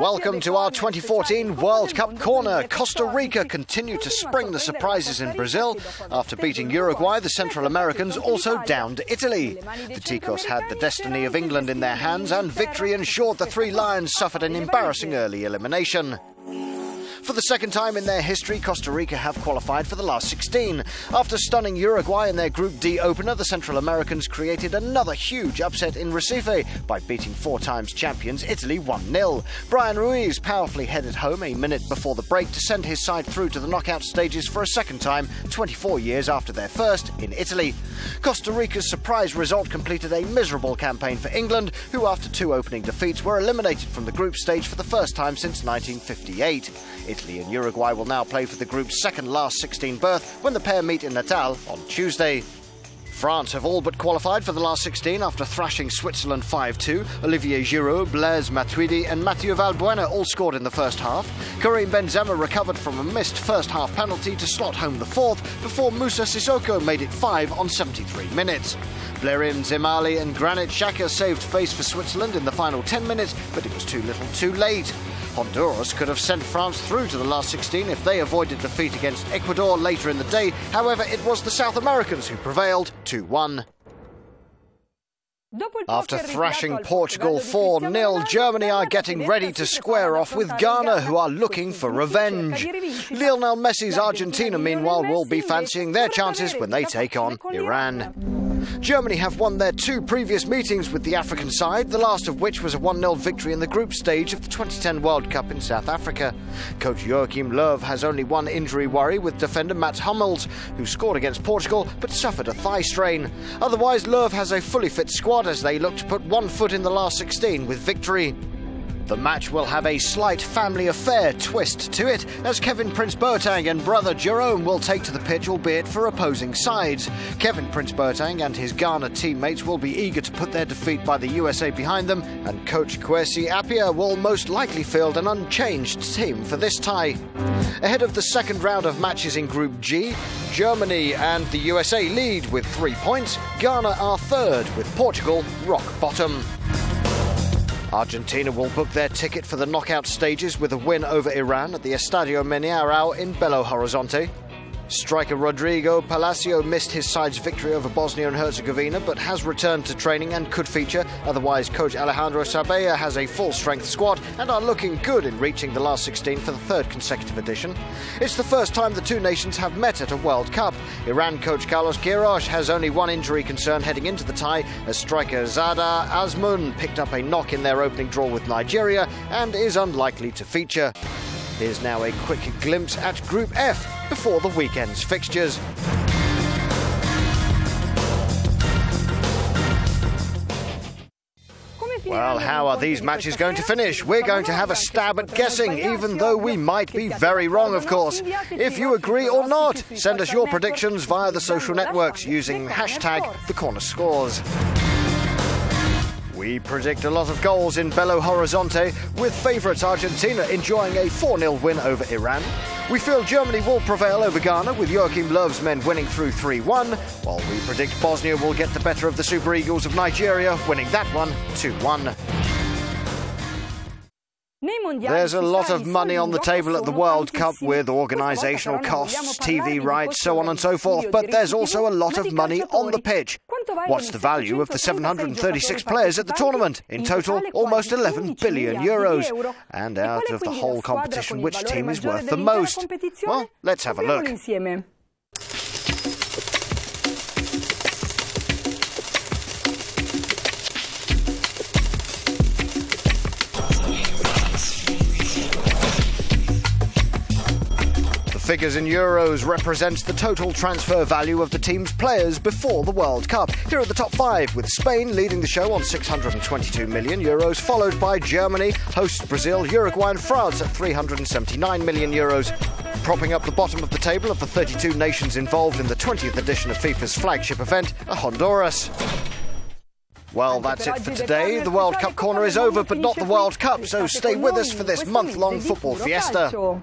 Welcome to our 2014 World Cup corner. Costa Rica continue to spring the surprises in Brazil. After beating Uruguay, the Central Americans also downed Italy. The Ticos had the destiny of England in their hands, and victory ensured the Three Lions suffered an embarrassing early elimination. For the second time in their history, Costa Rica have qualified for the last 16. After stunning Uruguay in their Group D opener, the Central Americans created another huge upset in Recife by beating four times champions Italy 1-0. Bryan Ruiz powerfully headed home a minute before the break to send his side through to the knockout stages for a second time, 24 years after their first in Italy. Costa Rica's surprise result completed a miserable campaign for England, who after two opening defeats were eliminated from the group stage for the first time since 1958. Italy and Uruguay will now play for the group's second last 16 berth when the pair meet in Natal on Tuesday. France have all but qualified for the last 16 after thrashing Switzerland 5-2. Olivier Giroud, Blaise Matuidi and Mathieu Valbuena all scored in the first half. Karim Benzema recovered from a missed first-half penalty to slot home the fourth before Moussa Sissoko made it 5 on 73 minutes. Blairim Zemali and Granit Xhaka saved face for Switzerland in the final 10 minutes, but it was too little too late. Honduras could have sent France through to the last 16 if they avoided defeat against Ecuador later in the day. However, it was the South Americans who prevailed 2-1. After thrashing Portugal 4-0, Germany are getting ready to square off with Ghana, who are looking for revenge. Lionel Messi's Argentina, meanwhile, will be fancying their chances when they take on Iran. Germany have won their two previous meetings with the African side, the last of which was a 1-0 victory in the group stage of the 2010 World Cup in South Africa. Coach Joachim Löw has only one injury worry with defender Mats Hummels, who scored against Portugal but suffered a thigh strain. Otherwise, Löw has a fully fit squad as they look to put one foot in the last 16 with victory. The match will have a slight family affair twist to it, as Kevin Prince Boateng and brother Jerome will take to the pitch, albeit for opposing sides. Kevin Prince Boateng and his Ghana teammates will be eager to put their defeat by the USA behind them, and coach Kwesi Appiah will most likely field an unchanged team for this tie. Ahead of the second round of matches in Group G, Germany and the USA lead with 3 points. Ghana are third, with Portugal rock bottom. Argentina will book their ticket for the knockout stages with a win over Iran at the Estadio Mineirão in Belo Horizonte. Striker Rodrigo Palacio missed his side's victory over Bosnia and Herzegovina, but has returned to training and could feature. Otherwise, coach Alejandro Sabella has a full-strength squad and are looking good in reaching the last 16 for the third consecutive edition. It's the first time the two nations have met at a World Cup. Iran coach Carlos Queiroz has only one injury concern heading into the tie, as striker Zada Azmoun picked up a knock in their opening draw with Nigeria and is unlikely to feature. Here's now a quick glimpse at Group F before the weekend's fixtures. Well, how are these matches going to finish? We're going to have a stab at guessing, even though we might be very wrong, of course. If you agree or not, send us your predictions via the social networks using hashtag #TheCornerScores. We predict a lot of goals in Belo Horizonte, with favourites Argentina enjoying a 4-0 win over Iran. We feel Germany will prevail over Ghana, with Joachim Löw's men winning through 3-1, while we predict Bosnia will get the better of the Super Eagles of Nigeria, winning that one 2-1. There's a lot of money on the table at the World Cup, with organisational costs, TV rights, so on and so forth, but there's also a lot of money on the pitch. What's the value of the 736 players at the tournament? In total, almost 11 billion euros. And out of the whole competition, which team is worth the most? Well, let's have a look. Figures in euros represents the total transfer value of the team's players before the World Cup. Here are the top five, with Spain leading the show on 622 million euros, followed by Germany, hosts Brazil, Uruguay and France at 379 million euros. Propping up the bottom of the table of the 32 nations involved in the 20th edition of FIFA's flagship event are Honduras. Well, that's it for today. The World Cup corner is over, but not the World Cup, so stay with us for this month-long football fiesta.